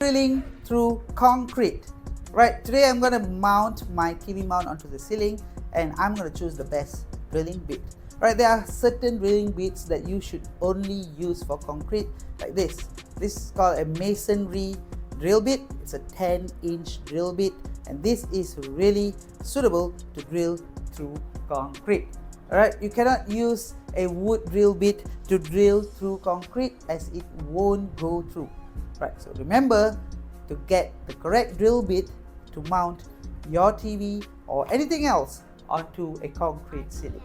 drilling through concrete. Right, today I'm going to mount my TV mount onto the ceiling, and I'm going to choose the best drilling bit. Right, there are certain drilling bits that you should only use for concrete, like this. This is called a masonry drill bit. It's a 10-inch drill bit, and this is really suitable to drill through concrete. Alright, you cannot use a wood drill bit to drill through concrete, as it won't go through. Right, so remember to get the correct drill bit to mount your TV or anything else onto a concrete ceiling.